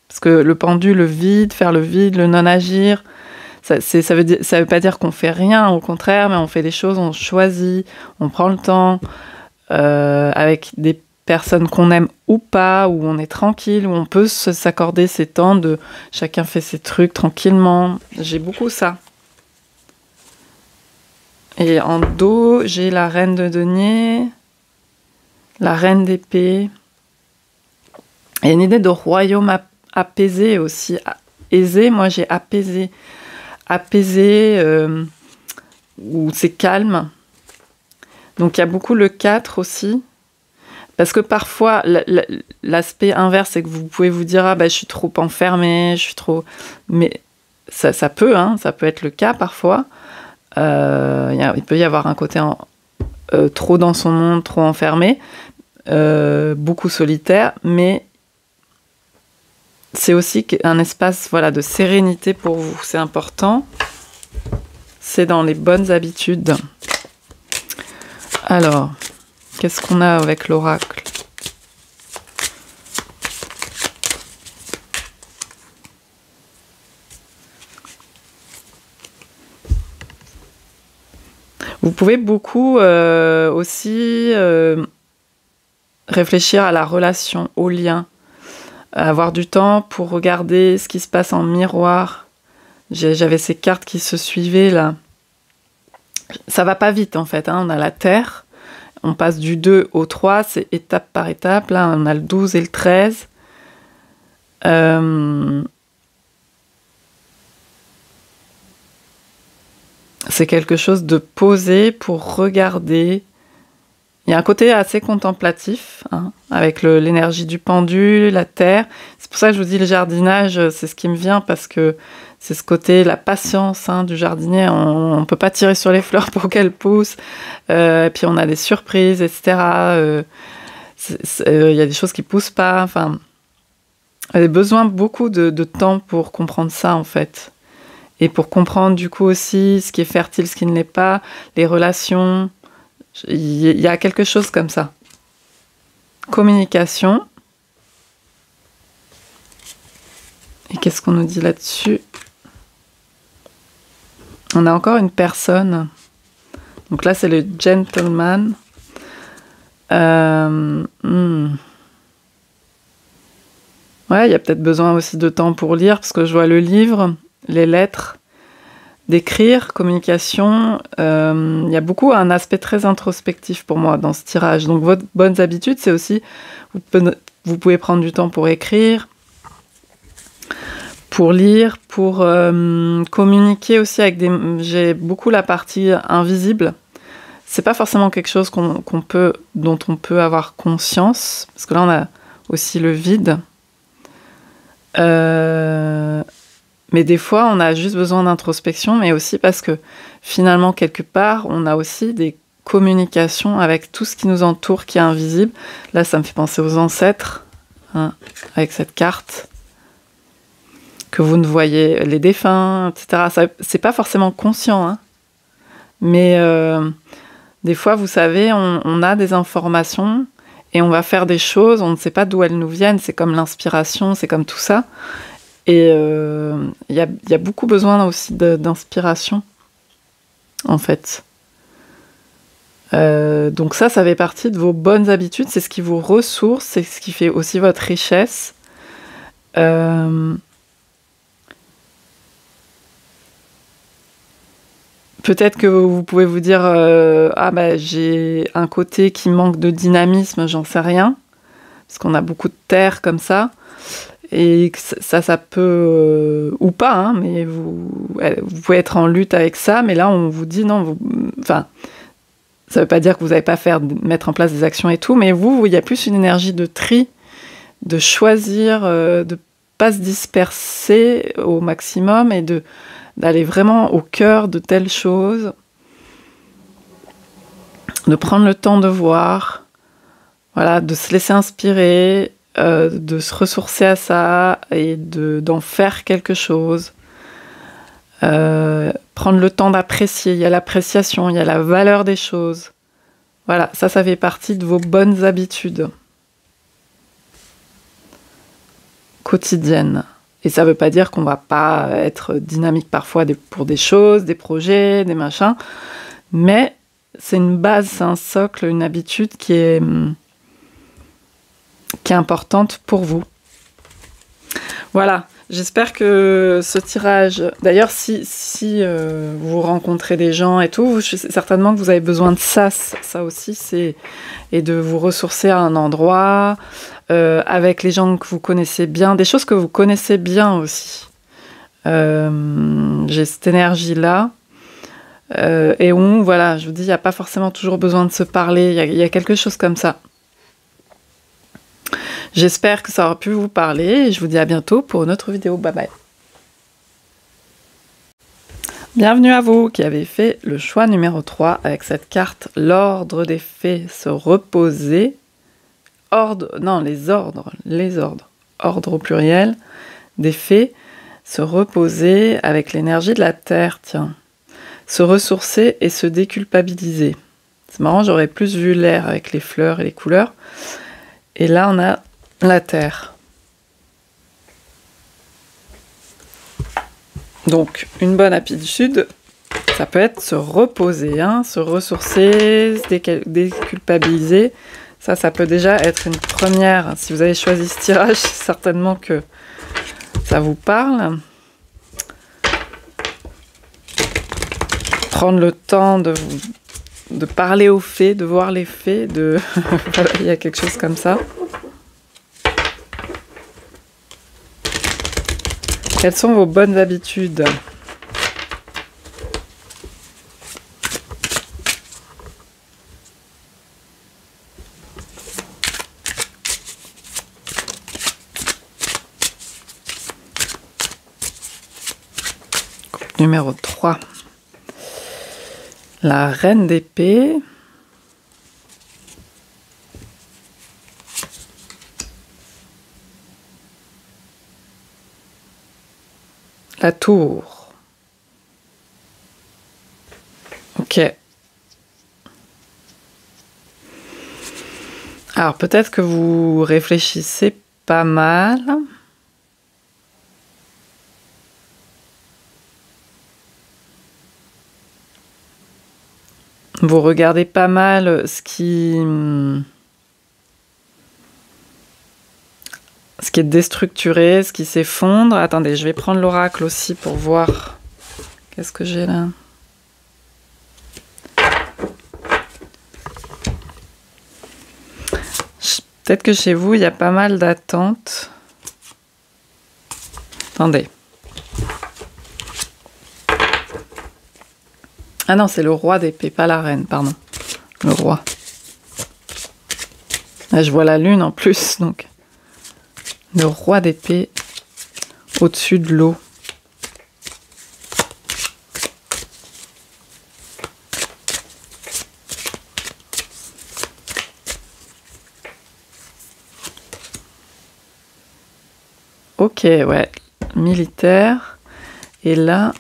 [SPEAKER 1] Parce que le pendule, le vide, faire le vide, le non-agir, ça veut pas dire qu'on fait rien, au contraire, mais on fait des choses, on choisit, on prend le temps, avec des personnes qu'on aime ou pas, où on est tranquille, où on peut s'accorder ces temps de chacun fait ses trucs tranquillement. J'ai beaucoup ça. Et en dos, j'ai la reine de denier, la reine d'épée. Il y a une idée de royaume apaisé aussi. Aisé, moi j'ai apaisé. Apaisé, où c'est calme. Donc il y a beaucoup le 4 aussi. Parce que parfois, l'aspect inverse, c'est que vous pouvez vous dire « Ah, je suis trop enfermée, je suis trop... » Mais ça peut, hein, ça peut être le cas parfois. Il peut y avoir un côté trop dans son monde, trop enfermé, beaucoup solitaire, mais c'est aussi un espace, voilà, de sérénité pour vous. C'est important. C'est dans les bonnes habitudes. Alors... Qu'est-ce qu'on a avec l'oracle? Vous pouvez beaucoup aussi réfléchir à la relation, au lien, avoir du temps pour regarder ce qui se passe en miroir. J'avais ces cartes qui se suivaient là. Ça va pas vite en fait, hein. On a la Terre. On passe du 2 au 3, c'est étape par étape. Là, on a le 12 et le 13. C'est quelque chose de posé pour regarder. Il y a un côté assez contemplatif, hein, avec l'énergie du pendule, la terre. C'est pour ça que je vous dis le jardinage, c'est ce qui me vient, parce que c'est ce côté, la patience, hein, du jardinier. On ne peut pas tirer sur les fleurs pour qu'elles poussent. Et puis on a des surprises, etc. Il y a des choses qui ne poussent pas. Enfin, il y a besoin beaucoup de temps pour comprendre ça, en fait. Et pour comprendre, du coup, aussi ce qui est fertile, ce qui ne l'est pas, les relations. Il y a quelque chose comme ça. Communication. Et qu'est-ce qu'on nous dit là-dessus? On a encore une personne. Donc là, c'est le gentleman. Ouais, il y a peut-être besoin aussi de temps pour lire, parce que je vois le livre, les lettres, d'écrire, communication. Il y a beaucoup un aspect très introspectif pour moi dans ce tirage. Donc, votre bonne habitude, c'est aussi, vous pouvez prendre du temps pour écrire, pour lire, pour communiquer aussi avec des... J'ai beaucoup la partie invisible. C'est pas forcément quelque chose dont on peut avoir conscience, parce que là, on a aussi le vide. Mais des fois, on a juste besoin d'introspection, mais aussi parce que finalement, quelque part, on a aussi des communications avec tout ce qui nous entoure, qui est invisible. Là, ça me fait penser aux ancêtres, hein, avec cette carte que vous ne voyez, les défunts, etc. Ça, c'est pas forcément conscient, hein, mais des fois, vous savez, on a des informations et on va faire des choses, on ne sait pas d'où elles nous viennent, c'est comme l'inspiration, c'est comme tout ça. Et y a beaucoup besoin aussi d'inspiration, en fait. Donc ça fait partie de vos bonnes habitudes, c'est ce qui vous ressource, c'est ce qui fait aussi votre richesse. Peut-être que vous pouvez vous dire j'ai un côté qui manque de dynamisme, j'en sais rien, parce qu'on a beaucoup de terre comme ça. et que ça peut ou pas, hein, mais vous pouvez être en lutte avec ça, mais là on vous dit non, enfin, ça veut pas dire que vous n'allez pas mettre en place des actions et tout, mais il y a plus une énergie de tri, de choisir, de pas se disperser au maximum et d'aller vraiment au cœur de telle chose, de prendre le temps de voir, voilà, de se laisser inspirer, de se ressourcer à ça et d'en faire quelque chose. Prendre le temps d'apprécier, il y a l'appréciation, il y a la valeur des choses. Voilà, ça fait partie de vos bonnes habitudes quotidiennes. Et ça ne veut pas dire qu'on ne va pas être dynamique parfois pour des choses, des projets, des machins, mais c'est une base, c'est un socle, une habitude qui est importante pour vous. Voilà, j'espère que ce tirage... D'ailleurs, si vous rencontrez des gens et tout, certainement que vous avez besoin de ça aussi, et de vous ressourcer à un endroit, avec les gens que vous connaissez bien, des choses que vous connaissez bien aussi. J'ai cette énergie-là, et où, voilà, je vous dis, il n'y a pas forcément toujours besoin de se parler, il y a quelque chose comme ça. J'espère que ça aura pu vous parler et je vous dis à bientôt pour une autre vidéo. Bye bye. Bienvenue à vous qui avez fait le choix numéro 3 avec cette carte, l'ordre des faits, se reposer. Les ordres. Ordre au pluriel, des faits, se reposer avec l'énergie de la terre, tiens. Se ressourcer et se déculpabiliser. C'est marrant, j'aurais plus vu l'air avec les fleurs et les couleurs. Et là, on a la terre. Donc, une bonne habitude, ça peut être se reposer, hein, se ressourcer, se déculpabiliser. Ça peut déjà être une première. Si vous avez choisi ce tirage, c'est certainement que ça vous parle. Prendre le temps de parler aux faits, de voir les faits, voilà, il y a quelque chose comme ça. Quelles sont vos bonnes habitudes ? Numéro 3. La reine d'épée. La tour. Ok. Alors peut-être que vous réfléchissez pas mal. Vous regardez pas mal ce qui est déstructuré, ce qui s'effondre. Attendez, je vais prendre l'oracle aussi pour voir. Qu'est-ce que j'ai là ? Peut-être que chez vous, il y a pas mal d'attentes. Attendez. Ah non, c'est le roi d'épée, pas la reine, pardon. Le roi. Là, je vois la lune en plus, donc. Le roi d'épée au-dessus de l'eau. Ok, ouais. Militaire. Et là...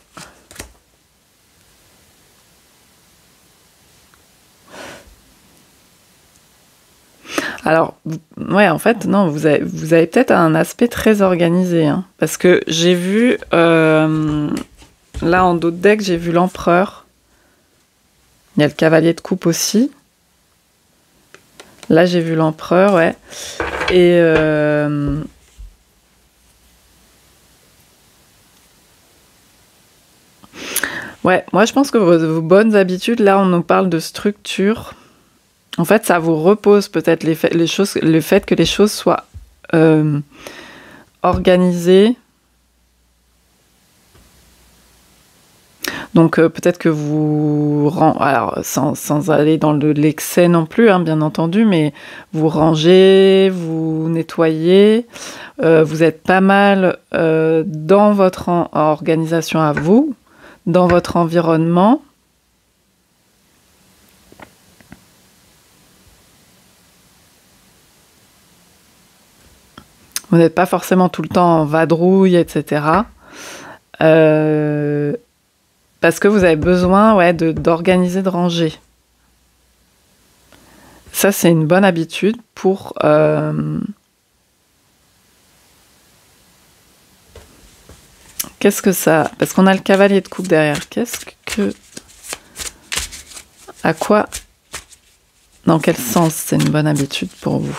[SPEAKER 1] Alors, ouais, en fait, non, vous avez peut-être un aspect très organisé, hein, parce que j'ai vu, là, en dos de deck, j'ai vu l'empereur. Il y a le cavalier de coupe aussi. Là, j'ai vu l'empereur, ouais. Et... ouais, moi, je pense que vos bonnes habitudes, là, on nous parle de structure. En fait, ça vous repose peut-être le fait que les choses soient organisé. Donc peut-être que vous, alors sans aller dans l'excès non plus, hein, bien entendu, mais vous rangez, vous nettoyez, vous êtes pas mal dans votre organisation à vous, dans votre environnement. Vous n'êtes pas forcément tout le temps en vadrouille, etc. Parce que vous avez besoin d'organiser, de ranger. Ça, c'est une bonne habitude pour... Qu'est-ce que ça... Parce qu'on a le cavalier de coupe derrière. Qu'est-ce que... À quoi... Dans quel sens c'est une bonne habitude pour vous ?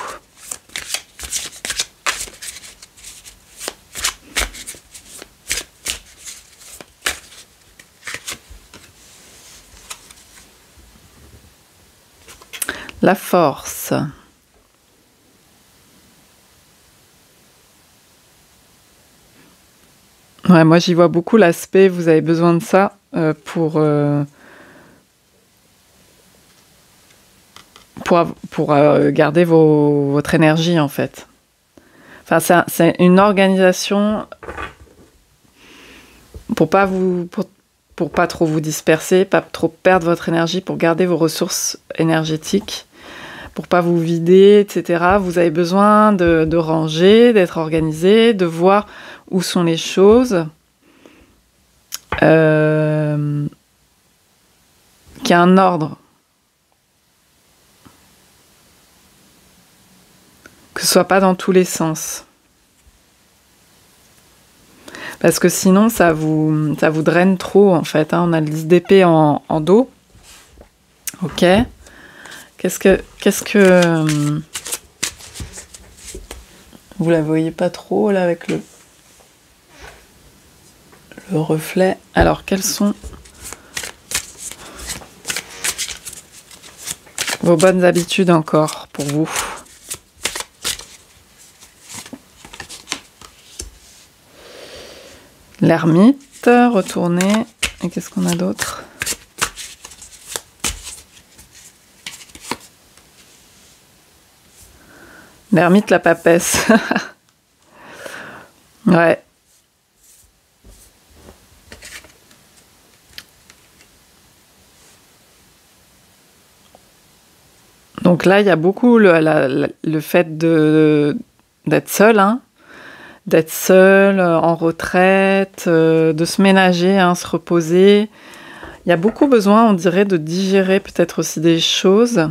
[SPEAKER 1] La force. Ouais, moi j'y vois beaucoup l'aspect, vous avez besoin de ça pour garder votre énergie en fait. Enfin, c'est une organisation pour pas trop vous disperser, pas trop perdre votre énergie, pour garder vos ressources énergétiques, pour pas vous vider, etc. Vous avez besoin de ranger, d'être organisé, de voir où sont les choses, qu'il y a un ordre. Que ce soit pas dans tous les sens. Parce que sinon, ça vous draine trop, en fait. Hein. On a le 10 d'épée en dos. Ok. Qu'est-ce que... Vous la voyez pas trop, là, avec le reflet. Alors, quelles sont vos bonnes habitudes encore, pour vous ? L'ermite, retourner. Et qu'est-ce qu'on a d'autre ? L'ermite, la papesse. Ouais. Donc là, il y a beaucoup le fait d'être seul, hein. D'être seul, en retraite, de se ménager, hein, se reposer. Il y a beaucoup besoin, on dirait, de digérer peut-être aussi des choses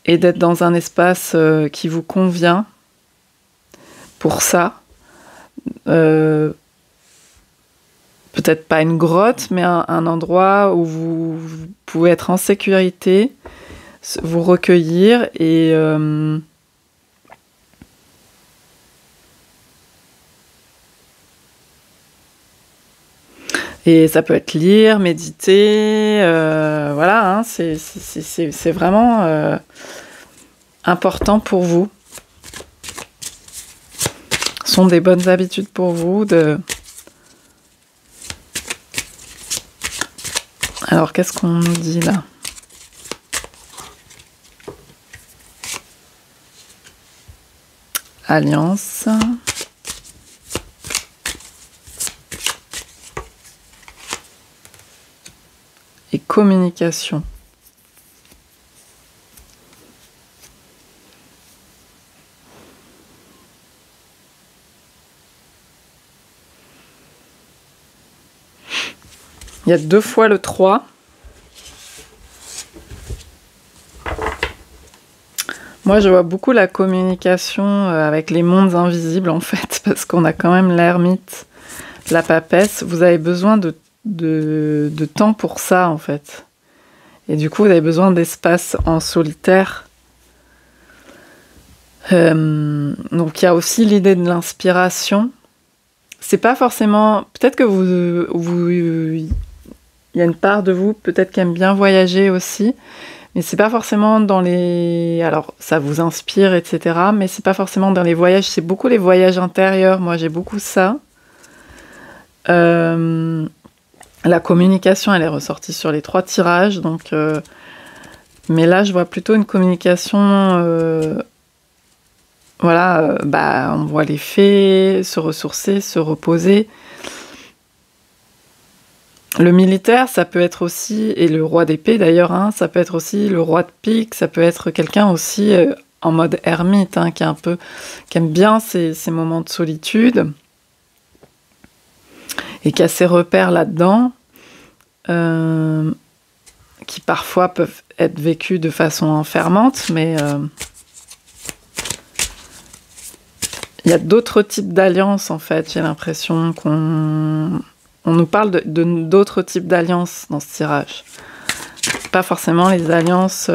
[SPEAKER 1] et d'être dans un espace qui vous convient pour ça. Peut-être pas une grotte, mais un endroit où vous pouvez être en sécurité, vous recueillir et ça peut être lire, méditer, voilà, hein, c'est vraiment important pour vous. Ce sont des bonnes habitudes pour vous de... Alors, qu'est-ce qu'on nous dit là ? Alliance. Et communication. Il y a 2 fois le 3. Moi, je vois beaucoup la communication avec les mondes invisibles, en fait, parce qu'on a quand même l'ermite, la papesse. Vous avez besoin de temps pour ça, en fait. Et du coup, vous avez besoin d'espace en solitaire. Donc, il y a aussi l'idée de l'inspiration. C'est pas forcément... Peut-être que il y a une part de vous, peut-être qui aime bien voyager aussi, Mais c'est pas forcément dans les... Alors, ça vous inspire, etc. Mais c'est pas forcément dans les voyages. C'est beaucoup les voyages intérieurs. Moi, j'ai beaucoup ça. La communication, elle est ressortie sur les 3 tirages. Donc, mais là, je vois plutôt une communication... voilà, on voit les faits, se ressourcer, se reposer. Le militaire, ça peut être aussi, et le roi d'épée d'ailleurs, hein, ça peut être aussi le roi de pique, ça peut être quelqu'un aussi en mode ermite, hein, qui aime bien ces moments de solitude et qui a ses repères là-dedans, qui parfois peuvent être vécus de façon enfermante, mais il y a d'autres types d'alliances en fait. J'ai l'impression on nous parle d'autres types d'alliances dans ce tirage. Pas forcément les alliances...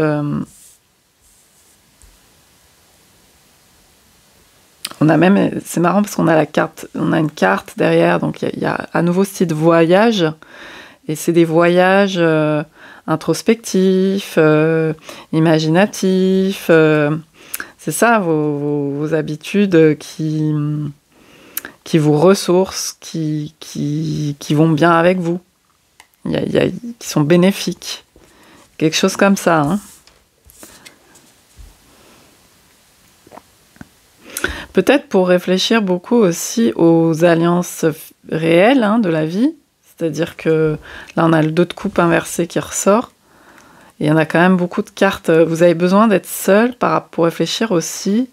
[SPEAKER 1] On a même... C'est marrant parce qu'on a la carte, on a une carte derrière, donc il y a à nouveau ce type de voyage. Et c'est des voyages introspectifs, imaginatifs. C'est ça, vos habitudes qui vous ressourcent, qui vont bien avec vous, qui sont bénéfiques. Quelque chose comme ça. Hein. Peut-être pour réfléchir beaucoup aussi aux alliances réelles hein, de la vie. C'est-à-dire que là, on a le 2 de coupe inversé qui ressort. Et il y en a quand même beaucoup de cartes. Vous avez besoin d'être seul pour réfléchir aussi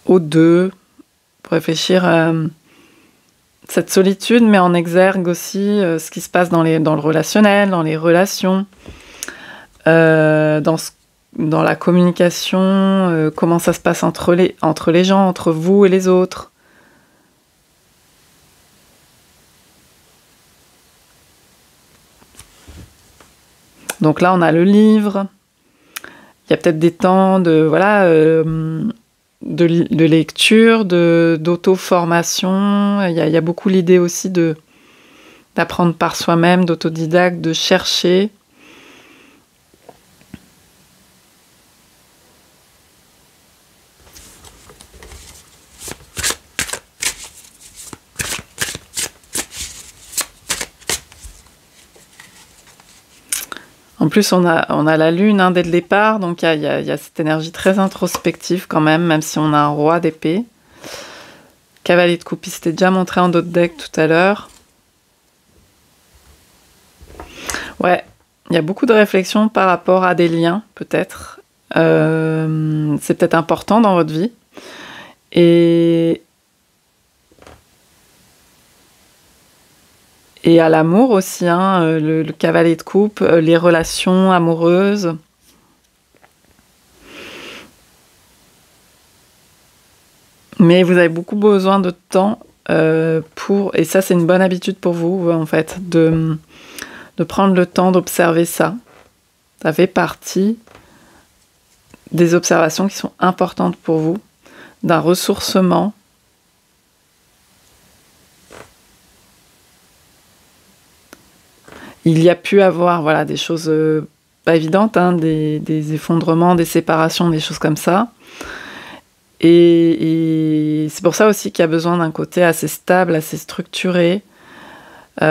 [SPEAKER 1] aux 2, pour réfléchir à cette solitude, mais en exergue aussi ce qui se passe dans le relationnel, dans les relations, dans la communication, comment ça se passe entre les gens, entre vous et les autres. Donc là, on a le livre. Il y a peut-être des temps de lecture, d'auto-formation. Il y a beaucoup l'idée aussi d'apprendre par soi-même, d'autodidacte, de chercher. En plus, on a la lune dès le départ, donc il y a cette énergie très introspective quand même si on a un roi d'épée. Cavalier de coupe, il s'était déjà montré en d'autres decks tout à l'heure. Ouais, il y a beaucoup de réflexions par rapport à des liens, peut-être. C'est peut-être important dans votre vie. Et à l'amour aussi, hein, le cavalier de coupe, les relations amoureuses. Mais vous avez beaucoup besoin de temps et ça c'est une bonne habitude pour vous en fait, de prendre le temps d'observer ça. Ça fait partie des observations qui sont importantes pour vous, d'un ressourcement. Il y a pu avoir des choses pas évidentes, hein, des effondrements, des séparations, des choses comme ça. Et c'est pour ça aussi qu'il y a besoin d'un côté assez stable, assez structuré. Pour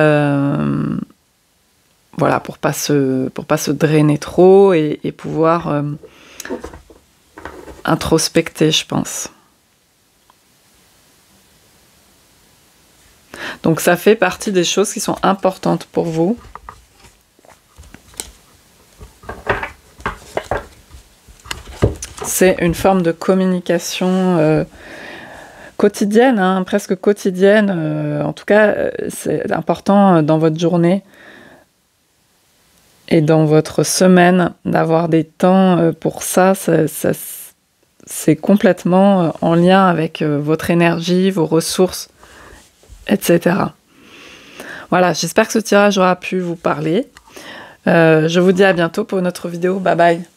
[SPEAKER 1] pas se drainer trop et pouvoir introspecter, je pense. Donc ça fait partie des choses qui sont importantes pour vous. C'est une forme de communication quotidienne, hein, presque quotidienne. En tout cas, c'est important dans votre journée et dans votre semaine d'avoir des temps pour ça. C'est complètement en lien avec votre énergie, vos ressources, etc. Voilà, j'espère que ce tirage aura pu vous parler. Je vous dis à bientôt pour une autre vidéo. Bye bye.